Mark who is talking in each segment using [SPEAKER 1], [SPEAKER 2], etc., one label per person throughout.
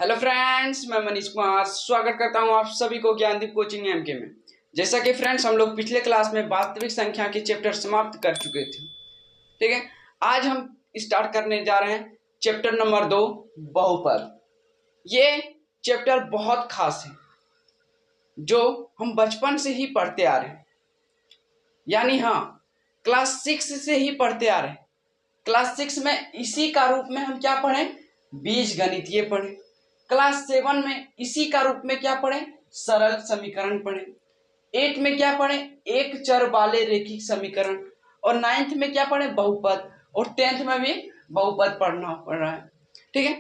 [SPEAKER 1] Hello friends, मैं मनीष कुमार स्वागत करता हूं आप सभी को ज्ञानदीप कोचिंग एमके में। जैसा कि फ्रेंड्स हम लोग पिछले क्लास में वास्तविक संख्या के चैप्टर समाप्त कर चुके थे। ठीक है, आज हम स्टार्ट करने जा रहे हैं चैप्टर नंबर 2 बहुपद। ये चैप्टर बहुत खास है जो हम बचपन से ही पढ़ते आ रहे हैं, यानी हाँ क्लास 6 से ही पढ़ते आ रहे हैं। क्लास 6 में इसी का रूप में हम क्या पढ़े? बीज गणितीय पढ़े। क्लास 7 में इसी का रूप में क्या पढ़े? सरल समीकरण पढ़े। 8 में क्या पढ़े? एक चर वाले रैखिक समीकरण। और 9th में क्या पढ़े? बहुपद। और 10th में भी बहुपद पढ़ना पड़ रहा है। ठीक है,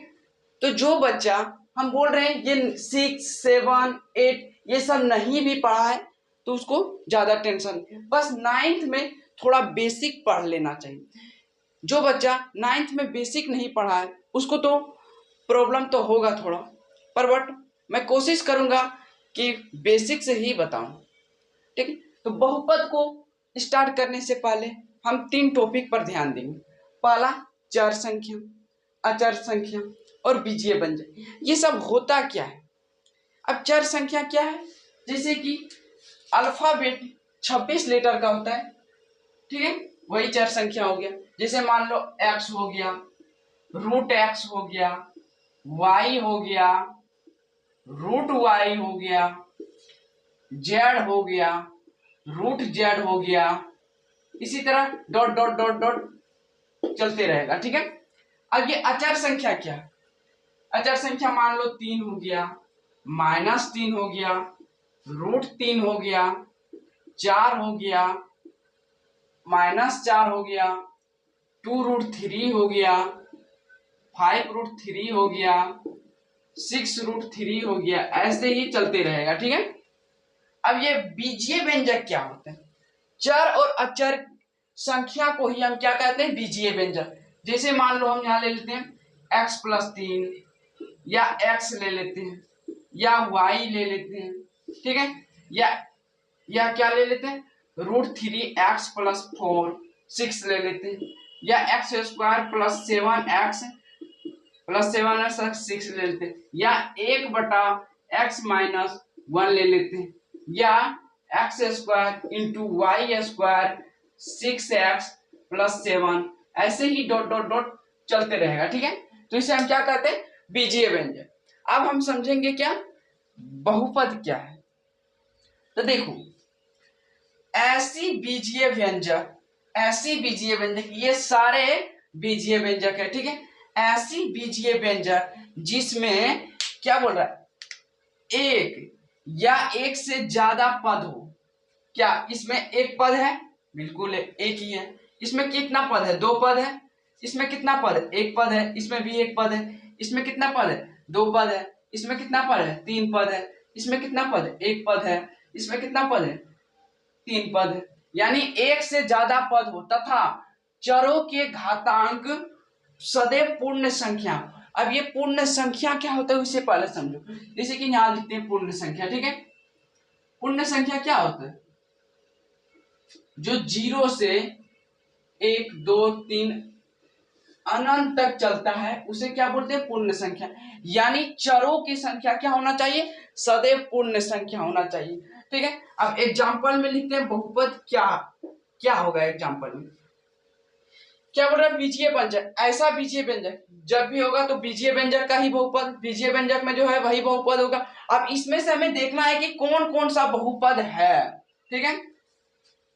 [SPEAKER 1] तो जो बच्चा हम बोल रहे हैं ये 6, 7, 8 ये सब नहीं भी पढ़ा है तो उसको ज्यादा टेंशन, बस 9th में थोड़ा बेसिक पढ़ लेना चाहिए। जो बच्चा 9th में बेसिक नहीं पढ़ा है उसको तो प्रॉब्लम तो होगा थोड़ा, पर बट मैं कोशिश करूंगा कि बेसिक से ही बताऊं। ठीक है, तो बहुपद को स्टार्ट करने से पहले हम 3 टॉपिक पर ध्यान देंगे। पहला चर संख्या, अचर संख्या और बीजीय व्यंजक। ये सब होता क्या है? अब चर संख्या क्या है? जैसे कि अल्फाबेट 26 लेटर का होता है। ठीक है, वही चर संख्या हो गया। जैसे मान लो x हो गया, √x हो गया, y हो गया, √y हो गया, z हो गया, √z हो गया, इसी तरह डॉट डॉट डॉट डॉट चलते रहेगा। ठीक है, अब ये अचर संख्या क्या है? अचर संख्या मान लो 3 हो गया, -3 हो गया, √3 हो गया, 4 हो गया, -4 हो गया, 2√3 हो गया, 5√3 हो गया, 6√3 हो गया, ऐसे ही चलते रहेगा। ठीक है, अब ये बीजीय व्यंजक क्या होते हैं? चर और अचर संख्या को ही हम क्या कहते हैं? बीजीय व्यंजक। जैसे मान लो हम यहाँ ले लेते हैं x+3 या x ले लेते हैं या y ले लेते हैं। ठीक है, या क्या ले लेते हैं? √3x + 4 6 ले लेते हैं, या x² + 7x + 7x 6 ले लेते हैं, या 1/x - 1 ले लेते हैं, या x² × y² 6x + 7, ऐसे ही डॉट डॉट डॉट चलते रहेगा। ठीक है, तो इसे हम क्या कहते हैं? बीजीय व्यंजक। अब हम समझेंगे क्या बहुपद क्या है। तो देखो, ऐसी बीजीय व्यंजक ये सारे बीजीय व्यंजक है। ठीक है, ऐसी बीजीय व्यंजक जिसमें क्या बोल रहा है? एक या एक से ज्यादा पद हो। क्या इसमें एक पद है? बिल्कुल एक ही है। इसमें कितना पद है? 2 पद है। इसमें कितना पद है? 1 पद है। इसमें भी 1 पद है। इसमें कितना पद है? 2 पद है। इसमें कितना पद है? 3 पद है। इसमें कितना पद है? 1 पद है। इसमें कितना पद है? 3 पद है। यानी एक से ज्यादा पद हो तथा चरों के घातांक सदैव पूर्ण संख्या। अब ये पूर्ण संख्या क्या होता है उसे पहले समझो। जैसे कि यहां लिखते हैं पूर्ण संख्या। ठीक है, पूर्ण संख्या क्या होता है? जो 0 से 1, 2, 3 अनंत तक चलता है उसे क्या बोलते हैं? पूर्ण संख्या। यानी चरों की संख्या क्या होना चाहिए? सदैव पूर्ण संख्या होना चाहिए। ठीक है, अब एग्जांपल में लिखते हैं बहुपद क्या होगा। एग्जांपल में क्या बोल रहा है? बीजीय व्यंजक। ऐसा बीजीय व्यंजक जब भी होगा तो बीजीय व्यंजक का ही बहुपद, बीजीय व्यंजक में जो है वही बहुपद होगा। अब इसमें से हमें देखना है कि कौन कौन सा बहुपद है। ठीक है,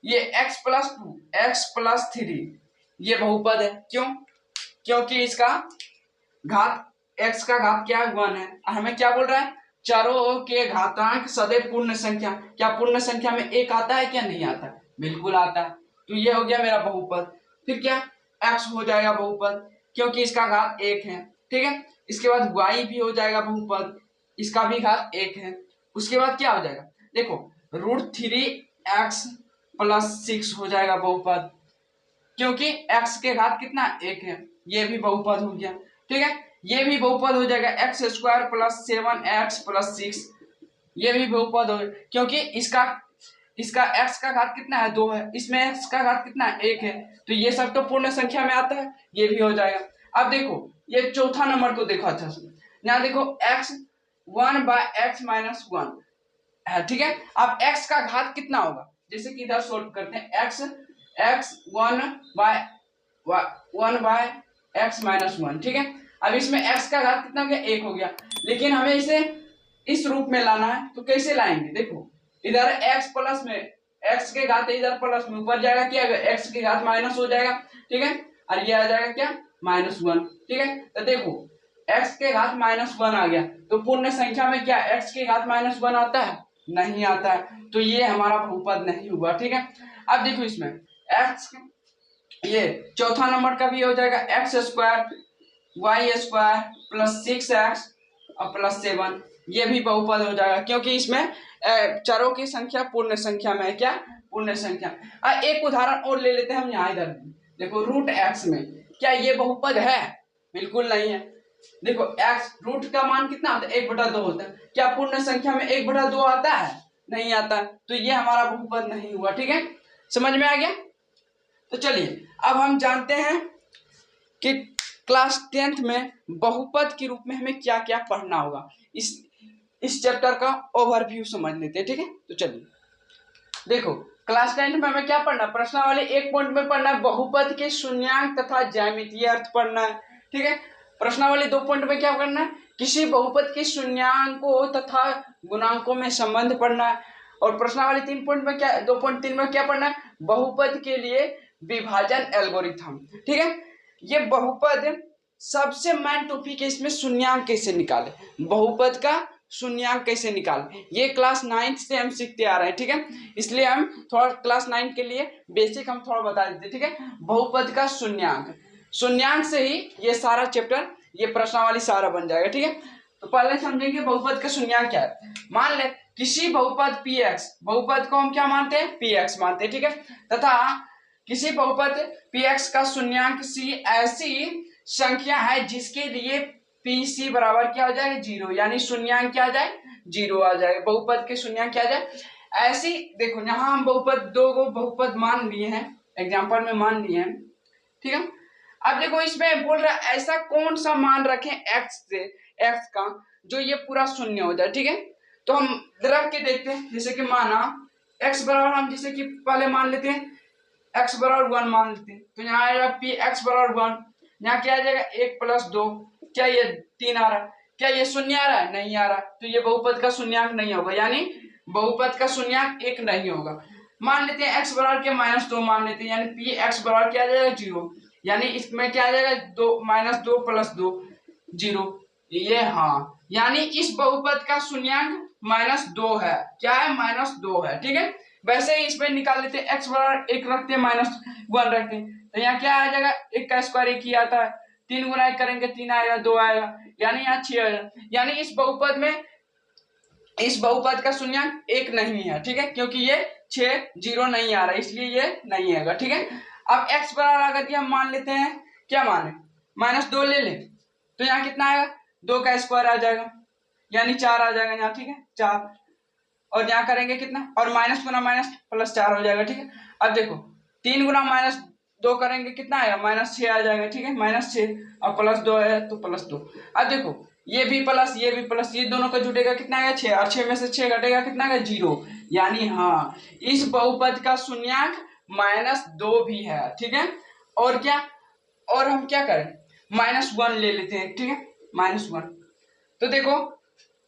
[SPEAKER 1] ये x+2 x+3 ये बहुपद है। क्यों? क्योंकि इसका घात x का घात क्या है? 1 है। हमें क्या बोल रहा है? चरों के घातांक सदैव पूर्ण संख्या। क्या पूर्ण संख्या में 1 आता है? क्या नहीं आता? बिल्कुल आता है। तो ये हो गया मेरा बहुपद। फिर क्या? x हो जाएगा बहुपद क्योंकि इसका घात 1 है। ठीक है, इसके बाद y भी हो जाएगा बहुपद, इसका भी घात 1 है। उसके बाद क्या हो जाएगा? देखो, √3x + 6 हो जाएगा बहुपद क्योंकि x के घात कितना? 1 है। ये भी बहुपद हो गया। ठीक है, ये भी बहुपद हो जाएगा x² + 7x + 6, ये भी बहुपद हो क्योंकि इसका x का घात कितना है? 2 है। इसमें x का घात कितना है? 1 है। तो ये सब तो पूर्ण संख्या में आता है, ये भी हो जाएगा। अब देखो ये चौथा नंबर को देखो अच्छा से। यहाँ देखो x 1/x-1 है, ठीक है। अब x का घात कितना होगा, जैसे कि इधर सोल्व करते हैं, x 1/x-1, ठीक है। अब इसमें x का घात कितना हो गया, 1 हो गया, लेकिन हमें इसे इस रूप में लाना है, तो कैसे लाएंगे, देखो इधर x प्लस में x के घात इधर प्लस में ऊपर जाएगा, क्या x के घात माइनस हो जाएगा, ठीक है, और ये आ जाएगा क्या -1, ठीक है। तो देखो x के घात -1 आ गया, तो पूर्ण संख्या में क्या x के घात -1 आता है, नहीं आता है, तो ये हमारा बहुपद नहीं हुआ, ठीक है। अब देखो इसमें x, ये चौथा नंबर का भी हो जाएगा x² y² + 6x और +7, ये भी बहुपद हो जाएगा, क्योंकि इसमें चरों की संख्या पूर्ण संख्या में है, क्या पूर्ण संख्या। एक उदाहरण और ले लेते हैं हम यहाँ, इधर देखो √x में क्या ये बहुपद है, बिल्कुल नहीं है। देखो x रूट का मान कितना होता है, 1/2 होता है, क्या पूर्ण संख्या में 1/2 आता है, नहीं आता, तो ये हमारा बहुपद नहीं हुआ, ठीक है, समझ में आ गया। तो चलिए अब हम जानते हैं कि क्लास 10th में बहुपद के रूप में हमें क्या क्या पढ़ना होगा, इस चैप्टर का ओवरव्यू समझ लेते हैं, ठीक है। तो चलिए देखो क्लास 10th में हमें क्या पढ़ना है, प्रश्नावली 1 पॉइंट में पढ़ना है बहुपद के शून्यांक तथा ज्यामितीय अर्थ पढ़ना है, ठीक है। प्रश्नावली 2 पॉइंट में क्या करना है, किसी बहुपद के शून्यांकों तथा गुणांकों में संबंध पढ़ना है, और प्रश्नावली 3 पॉइंट में क्या 2.3 में क्या पढ़ना है, बहुपद के लिए विभाजन एल्गोरिथम, ठीक है। ये बहुपद सबसे मेन टॉपिक है, इसमें शून्यांक कैसे निकाले, बहुपद का शून्यांक कैसे निकाले, ये क्लास 9th से हम सीखते आ रहे हैं, ठीक है, इसलिए हम थोड़ा क्लास 9 के लिए बेसिक हम थोड़ा बता देते, ठीक है। बहुपद का शून्यांक, शून्यांक से ही ये सारा चैप्टर, ये प्रश्नावली सारा बन जाएगा, ठीक है। तो पहले समझेंगे बहुपद का शून्यांक क्या है। मान ले किसी बहुपद px, बहुपद को हम क्या मानते हैं, px मानते हैं, ठीक है, तथा किसी बहुपद px का शून्यांक c ऐसी संख्या है जिसके लिए pc बराबर क्या हो जाएगा, 0, यानी शून्यांक क्या आ जाए, 0 आ जाएगा, बहुपद के शून्यांक क्या आ जाए ऐसी। देखो यहाँ हम बहुपद 2 को बहुपद मान लिए हैं, एग्जाम्पल में मान लिए हैं, ठीक है। अब देखो इसमें बोल रहा है ऐसा कौन सा मान रखें x का जो ये पूरा शून्य हो जाए, ठीक है। तो हम रख के देखते हैं, जैसे कि माना x बराबर, हम जैसे कि पहले मान लेते हैं x बराबर 1 मान लेते हैं, तो यहाँ आएगा px बराबर 1, यहाँ क्या आ जाएगा 1 + 2, क्या ये 3 आ रहा है, क्या ये शून्य आ रहा है, नहीं आ रहा, तो ये बहुपद का शून्यांक नहीं होगा, यानी बहुपद का शून्यांक 1 नहीं होगा। मान लेते हैं x बराबर के -2 मान लेते हैं, यानी px बराबर क्या आ जाएगा 0, यानी इसमें क्या आ जाएगा 2 -2 + 2 0, ये हाँ, यानी इस बहुपद का शून्यांक -2 है, क्या है -2 है, ठीक है। वैसे ही इसमें निकाल लेते हैं x बराबर 1 रखते हैं -1 रखते हैं, तो यहाँ क्या आ जाएगा 1 का स्क्वायर 1 ही आता है, 3 गुना 1 करेंगे 3 आएगा, 2 आएगा, यानी यहाँ 6 आएगा, यानी इस बहुपद में इस बहुपद का शून्यांक 1 नहीं है, ठीक है, क्योंकि ये 6 0 नहीं आ रहा है, इसलिए ये नहीं आएगा, ठीक है। अब x बराबर अगर हम मान लेते हैं, क्या माने -2 ले लें, तो यहाँ कितना आएगा 2 का स्क्वायर आ जाएगा, यानी 4 आ जाएगा यहाँ, ठीक है 4, और यहाँ करेंगे कितना, और माइनस गुना माइनस +4 हो जाएगा, ठीक है। अब देखो 3 गुना -2 करेंगे कितना आएगा -6 आ जाएगा, ठीक है, -6 और +2 है तो +2। अब देखो ये भी प्लस ये भी प्लस, ये दोनों का जुटेगा कितना आएगा 6, और 6 में से 6 घटेगा कितना आएगा 0, यानी हाँ इस बहुपद का शून्यांक -2 भी है, ठीक है। और क्या, और हम क्या करें -1 ले लेते हैं, ठीक है, -1, तो देखो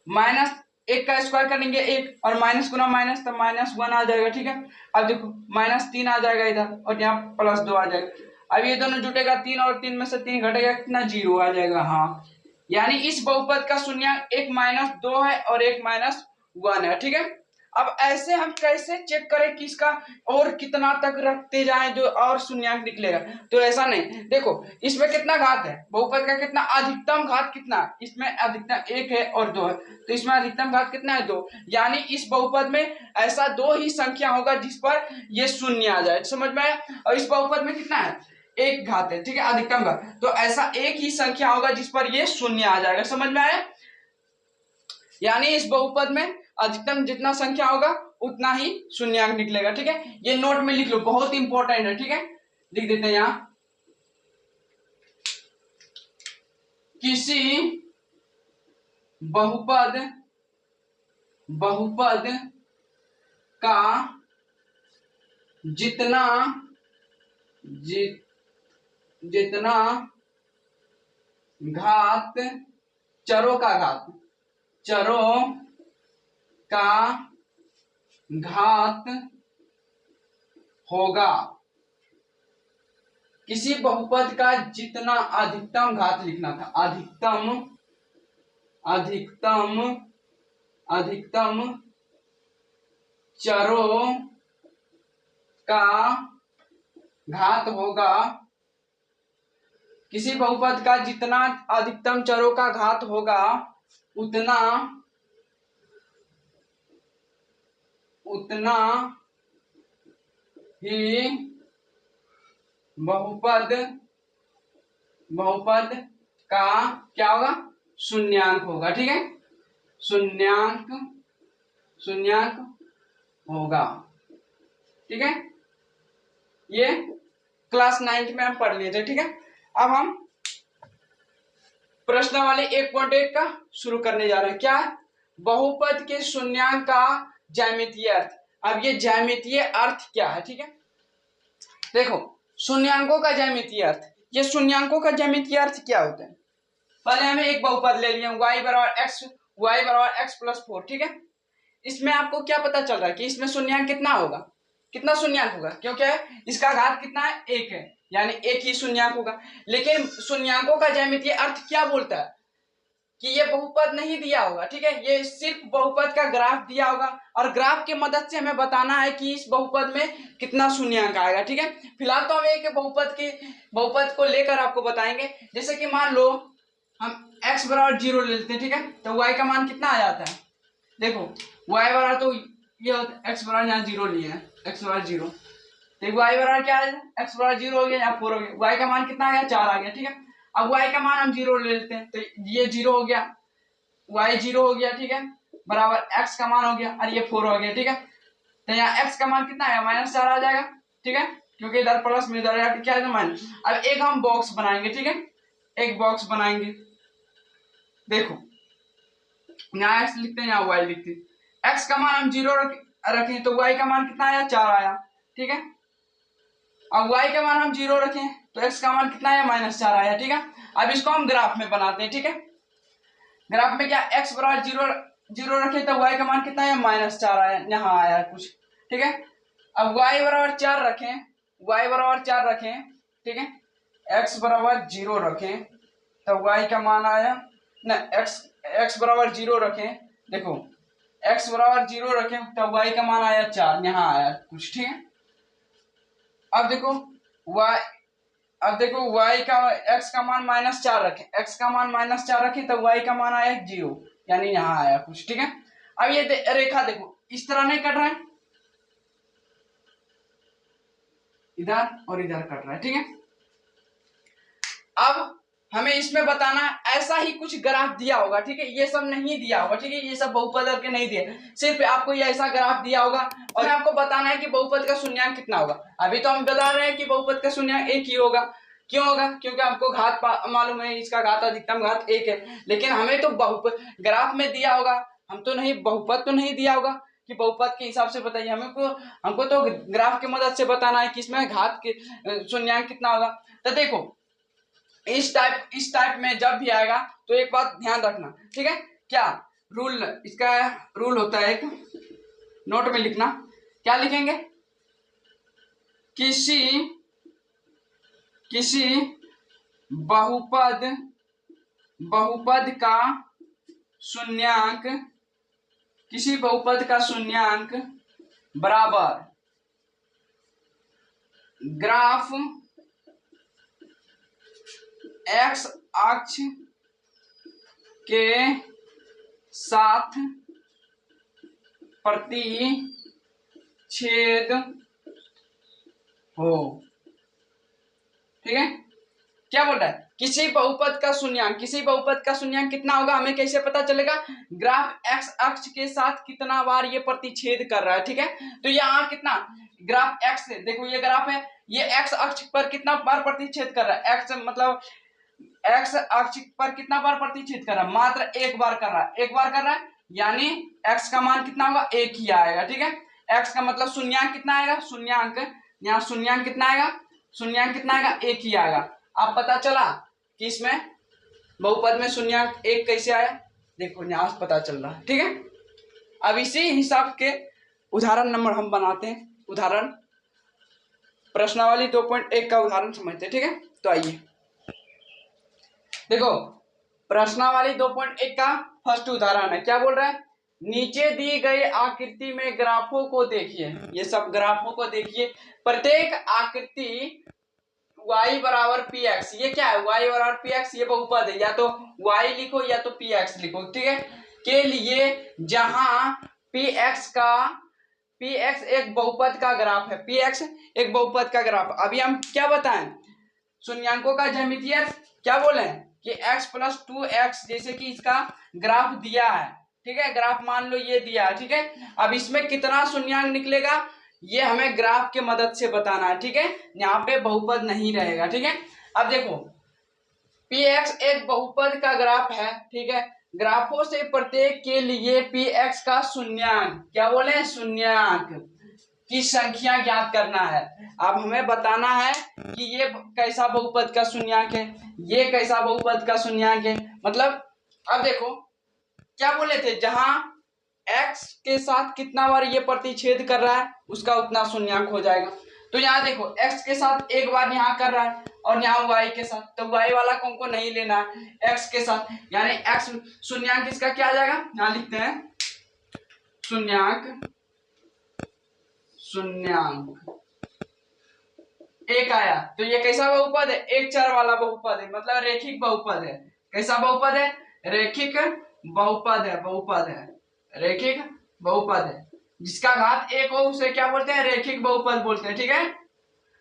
[SPEAKER 1] -1 का स्क्वायर करेंगे 1, और माइनस गुना माइनस तो -1 आ जाएगा, ठीक है। अब देखो -3 आ जाएगा इधर, और यहाँ +2 आ जाएगा, अब ये दोनों जुटेगा 3, और 3 में से 3 घटेगा कितना 0 आ जाएगा, हाँ, यानी इस बहुपद का शून्यांक एक -2 है और एक -1 है, ठीक है। अब ऐसे हम कैसे चेक करें कि इसका और कितना तक रखते जाएं जो और शून्यांक निकलेगा, तो ऐसा नहीं, देखो इसमें कितना घात है, बहुपद का कितना अधिकतम घात कितना, इसमें अधिकतम 1 है और 2 है, तो इसमें अधिकतम घात कितना है 2, यानी इस बहुपद में ऐसा 2 ही संख्या होगा जिस पर ये शून्य आ जाए, समझ में आया। और इस बहुपद में कितना है 1 घात है, ठीक है, अधिकतम घात, तो ऐसा एक ही संख्या होगा जिस पर ये शून्य आ जाएगा, समझ में आया। यानी इस बहुपद में अधिकतम जितना संख्या होगा उतना ही शून्यांक निकलेगा, ठीक है, ये नोट में लिख लो, बहुत इंपॉर्टेंट है, ठीक है, लिख देते हैं यहां, किसी बहुपद का जितना घात, चरों का घात होगा, किसी बहुपद का जितना अधिकतम घात लिखना था, अधिकतम चरों का घात होगा, किसी बहुपद का जितना अधिकतम चरों का घात होगा उतना ही बहुपद का क्या होगा, शून्यांक होगा। ठीक है, शून्यांक होगा। ठीक है, ये क्लास 9 में हम पढ़ लिए थे। ठीक है, अब हम प्रश्न वाले 1.1 का शुरू करने जा रहे हैं। क्या? बहुपद के शून्यांक का ज्यामितीय अर्थ। अब ये ज्यामितीय अर्थ क्या है? ठीक है, देखो शून्यांकों का ज्यामितीय अर्थ, ये शून्यांकों का ज्यामितीय अर्थ क्या होता है? पहले हमें एक बहुपद ले लिया y बराबर x प्लस 4। ठीक है, इसमें आपको क्या पता चल रहा है कि इसमें शून्यांक कितना होगा, कितना शून्यांक होगा, क्योंकि इसका घात कितना है, 1 है, यानी 1 ही शून्यांक होगा। लेकिन शून्यांकों का ज्यामितीय अर्थ क्या बोलता है कि ये बहुपद नहीं दिया होगा। ठीक है, ये सिर्फ बहुपद का ग्राफ दिया होगा और ग्राफ की मदद से हमें बताना है कि इस बहुपद में कितना शून्यांक आएगा। ठीक है, फिलहाल तो हम एक बहुपद को लेकर आपको बताएंगे। जैसे कि मान लो हम x बराबर 0 ले लेते हैं। ठीक है, तो y का मान कितना आ जाता है, देखो y बराबर तो ये होता है, x बराबर यहाँ 0 लिए है, x बराबर 0, तो y बराबर क्या है, x बराबर 0 हो गया, यहाँ 4 हो गया, y का मान कितना आ गया, 4 आ गया। ठीक है, अब y का मान हम 0 ले लेते हैं, तो ये 0 हो गया, y 0 हो गया। ठीक है, बराबर x का मान हो गया और ये 4 हो गया। ठीक है, तो यहाँ x का मान कितना आया, -4 आ जाएगा। ठीक है, क्योंकि इधर प्लस में इधर क्या है, माइनस। अब एक हम बॉक्स बनाएंगे। ठीक है, एक बॉक्स बनाएंगे, देखो यहाँ x लिखते हैं, यहाँ y लिखते हैं। x का मान हम 0 रखें तो y का मान कितना आया, 4 आया। ठीक है, अब y का मान हम 0 रखें तो x का मान कितना आया, -4 आया। ठीक है, अब इसको हम ग्राफ में बनाते हैं। ठीक है, ग्राफ में क्या x बराबर 0 रखें तो y का मान कितना आया, -4 आया, यहाँ आया कुछ। ठीक है, अब y बराबर 4 रखें, ठीक है, x बराबर 0 रखें तो y का मान आया ना, x बराबर 0 रखें, देखो x बराबर 0 रखें तो y का मान आया 4, यहाँ आया कुछ। ठीक है, अब देखो y का x का मान -4 रखें, x का मान -4 रखें तो y का मान आया 0, यानी यहाँ आया कुछ। ठीक है, अब ये रेखा देखो इस तरह नहीं कट रहा है, इधर और इधर कट रहा है। ठीक है, अब हमें इसमें बताना ऐसा ही कुछ ग्राफ दिया होगा। ठीक है, ये सब नहीं दिया होगा। ठीक है, ये सब बहुपद के नहीं दिए, सिर्फ आपको ये ऐसा ग्राफ दिया होगा और आपको बताना है कि बहुपद का शून्यांक कितना होगा। अभी तो हम बता रहे हैं कि बहुपद का शून्यांक 1 ही होगा। क्यों होगा, क्योंकि आपको घात मालूम है, इसका घात अधिकतम घात 1 है। लेकिन हमें तो बहुपद ग्राफ में दिया होगा, हम तो नहीं, बहुपद तो नहीं दिया होगा कि बहुपद के हिसाब से बताइए। हमको तो ग्राफ की मदद से बताना है कि इसमें घात के शून्यांक कितना होगा। तो देखो इस टाइप में जब भी आएगा तो एक बात ध्यान रखना। ठीक है, क्या रूल, इसका रूल होता है, एक नोट में लिखना, क्या लिखेंगे, किसी बहुपद का शून्यांक बराबर ग्राफ x अक्ष के साथ प्रतिच्छेद हो। ठीक है, क्या बोल रहा है, किसी बहुपद का शून्यांक कितना होगा, हमें कैसे पता चलेगा, ग्राफ x अक्ष के साथ कितना बार ये प्रतिच्छेद कर रहा है। ठीक है, तो यहाँ कितना ग्राफ x से, देखो ये ग्राफ है, ये x अक्ष पर कितना बार प्रतिच्छेद कर रहा है, x मतलब एक्स अक्ष पर कितना बार प्रतिच्छेद कर रहा है, मात्र एक बार कर रहा है, एक बार कर रहा है, यानी एक्स का मान कितना होगा, एक ही आएगा। ठीक है, एक्स का मतलब शून्यांक कितना आएगा, शून्यांक, यहाँ शून्यांक कितना आएगा, शून्यांक कितना आएगा, एक ही आएगा। अब पता चला कि इसमें बहुपद में शून्यांक एक कैसे आया, देखो यहाँ से पता चल रहा है। ठीक है, अब इसी हिसाब के उदाहरण नंबर हम बनाते हैं। उदाहरण प्रश्नावली 2.1 का उदाहरण समझते हैं। ठीक है, तो आइए देखो, प्रश्नावली 2.1 का फर्स्ट उदाहरण है, क्या बोल रहा है, नीचे दी गई आकृति में ग्राफों को देखिए। ये सब ग्राफों को देखिए, प्रत्येक आकृति y बराबर पी एक्स, ये क्या है, y बराबर पी एक्स, ये बहुपद है, या तो y लिखो या तो पी एक्स लिखो। ठीक है, के लिए जहां पी एक्स एक बहुपद का ग्राफ है, पी एक्स एक बहुपद का ग्राफ। अभी हम क्या बताएं, शून्यांकों का ज्यामितीय क्या बोले कि x प्लस 2x, जैसे कि इसका ग्राफ दिया है। ठीक है, ग्राफ मान लो ये दिया है। ठीक है, अब इसमें कितना शून्यांक निकलेगा ये हमें ग्राफ के मदद से बताना है। ठीक है, यहाँ पे बहुपद नहीं रहेगा। ठीक है, अब देखो पी एक्स एक बहुपद का ग्राफ है। ठीक है, ग्राफों से प्रत्येक के लिए पी एक्स का शून्यांक, क्या बोले, शून्यांक की संख्या ज्ञात करना है। अब हमें बताना है कि ये कैसा बहुपद का शून्यांक है, ये कैसा बहुपद का शून्यांक है। मतलब अब देखो क्या बोले थे, जहां x के साथ कितना बार ये प्रतिच्छेद कर रहा है उसका उतना शून्यांक हो जाएगा। तो यहाँ देखो x के साथ एक बार यहाँ कर रहा है और यहाँ y के साथ, तो y वाला को हमको नहीं लेना है, x के साथ, यानी x शून्यांक इसका क्या आ जाएगा, यहाँ लिखते हैं शून्यांक, शून्यांक एक आया। तो ये कैसा बहुपद है, एक चर वाला बहुपद है, मतलब रेखिक बहुपद है। कैसा बहुपद है, रेखिक बहुपद है, बहुपद है, रेखिक बहुपद है, जिसका घात एक हो उसे क्या बोलते हैं, रेखिक बहुपद बोलते हैं। ठीक है,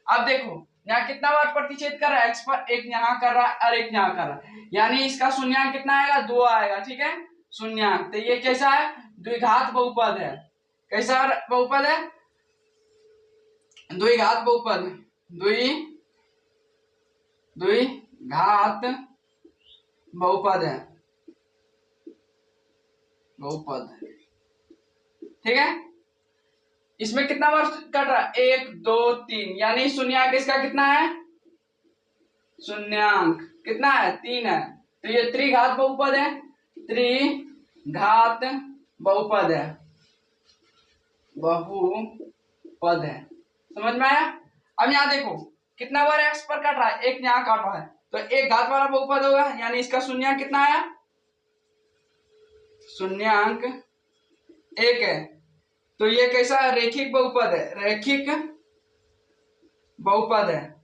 [SPEAKER 1] अब देखो यहाँ कितना बार प्रतिच्छेद कर रहा है, x पर एक यहाँ कर रहा है और एक यहाँ कर रहा है, यानी इसका शून्यांक कितना आएगा, 2 आएगा। ठीक है, शून्यांक, तो ये कैसा है, द्विघात बहुपद है। कैसा बहुपद है, द्विघात बहुपद, द्विघात बहुपद है, बहुपद। ठीक है, इसमें कितना बार कट रहा है, 1 2 3, यानी शून्यांक इसका कितना है, शून्यांक कितना है, 3 है। तो ये त्रिघात बहुपद है, त्रिघात बहुपद है, बहुपद है। समझ में आया। अब यहाँ देखो कितना बार x पर काट रहा है, एक यहाँ काट रहा है, तो एक घात वाला बहुपद होगा, यानी इसका शून्यांक कितना आया, शून्यांक 1 है। तो ये कैसा है, रेखिक बहुपद है, रेखिक बहुपद है।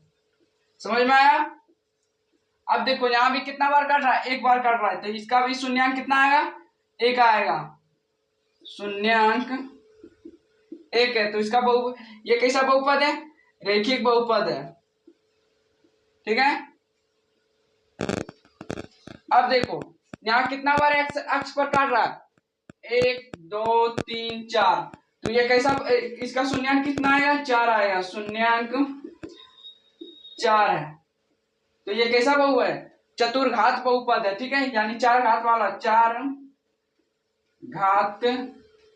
[SPEAKER 1] समझ में आया। अब देखो यहाँ भी कितना बार काट रहा है, एक बार काट रहा है, तो इसका भी शून्यांक कितना आएगा, 1 आएगा, शून्यांक 1 है। तो इसका बहु ये कैसा बहुपद है, रेखिक बहुपद है। ठीक है, अब देखो यहाँ कितना बार एक्स अक्ष पर काट रहा है, 1 2 3 4, तो ये कैसा, इसका शून्यांक कितना आएगा, 4 आएगा, शून्यांक 4 है। तो ये कैसा बहु है, चतुर्घात बहुपद है। ठीक है, यानी 4 घात वाला, 4 घात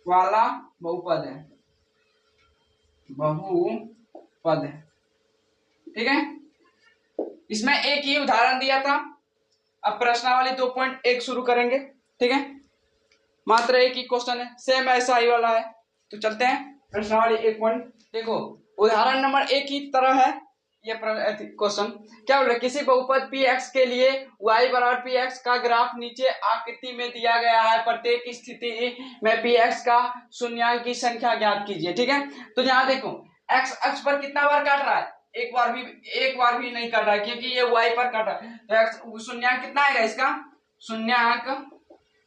[SPEAKER 1] वाला बहुपद है, बहुपद है। ठीक है, इसमें एक ही उदाहरण दिया था। अब प्रश्नावली 2.1 शुरू करेंगे। ठीक है, मात्र एक ही क्वेश्चन है, सेम ऐसा ही वाला है। तो चलते हैं प्रश्नावली 1 पॉइंट। देखो उदाहरण नंबर 1 की तरह है ये क्वेश्चन। क्या बोल रहा है, किसी बहुपद पी एक्स के लिए y बराबर पी एक्स का ग्राफ नीचे आकृति में दिया गया है, प्रत्येक स्थिति में पी एक्स का शून्यांक की संख्या ज्ञात कीजिए। ठीक है, तो यहाँ देखो x अक्ष पर कितना बार काट रहा है, एक बार भी नहीं काट रहा है, क्योंकि ये y पर काट रहा है। तो x शून्यांक कितना आएगा, इसका शून्यांक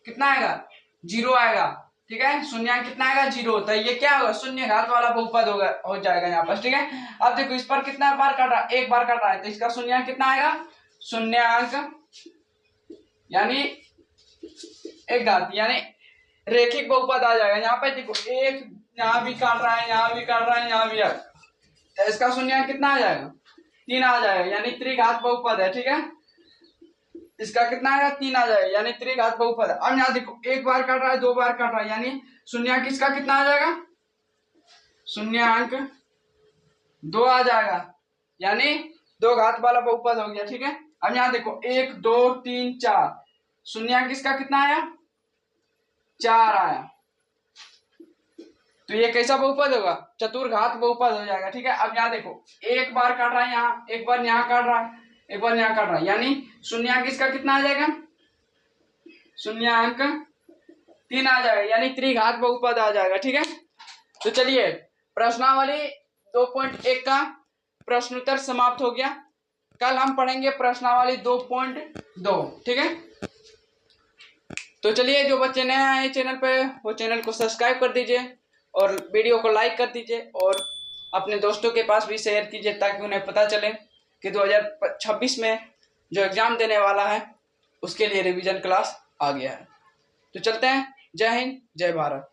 [SPEAKER 1] कितना आएगा, 0 आएगा। ठीक है, शून्यांक कितना आएगा, 0। तो ये क्या होगा, शून्य घात वाला बहुपद होगा, हो जाएगा यहाँ पर। ठीक है, अब देखो इस पर कितना बार काट रहा है, एक बार काट रहा है, तो इसका शून्यांक कितना आएगा, शून्यांक यानी 1 घात, यानी रेखिक बहुपद आ जाएगा। यहाँ पे देखो एक यहाँ भी काट रहा है, यहाँ भी काट रहा है, यहाँ भी, तो इसका शून्यांक कितना आ जाएगा, 3 आ जाएगा, यानी त्रिघात बहुपद है। ठीक है, इसका कितना आएगा 3 आ जाएगा, यानी त्रिघात बहुपद। अब यहाँ देखो एक बार काट रहा है, 2 बार काट रहा है, यानी शून्याङ्क इसका कितना आ जाएगा, शून्याङ्क 2 आ जाएगा, यानी 2 घात वाला बहुपद हो गया। ठीक है, अब यहाँ देखो 1 2 3 4, शून्याङ्क इसका कितना आया, 4 आया, तो ये कैसा बहुपद होगा, चतुर्घात बहुपद हो जाएगा। ठीक है, अब यहाँ देखो एक बार काट रहा है, यहाँ एक बार यहाँ काट रहा है, एक बार यहाँ काट रहा है, यानी शून्याङ्क इसका कितना आ जाएगा, शून्याङ्क 3 आ जाएगा, यानी त्रिघात बहुपद आ जाएगा। ठीक है, तो चलिए प्रश्नावली 2.1 का प्रश्नोत्तर समाप्त हो गया। कल हम पढ़ेंगे प्रश्नावली 2.2। ठीक है, तो चलिए जो बच्चे नए आए चैनल पे वो चैनल को सब्सक्राइब कर दीजिए और वीडियो को लाइक कर दीजिए और अपने दोस्तों के पास भी शेयर कीजिए ताकि उन्हें पता चले कि 2026 में जो एग्जाम देने वाला है उसके लिए रिवीजन क्लास आ गया है। तो चलते हैं, जय हिंद जय भारत।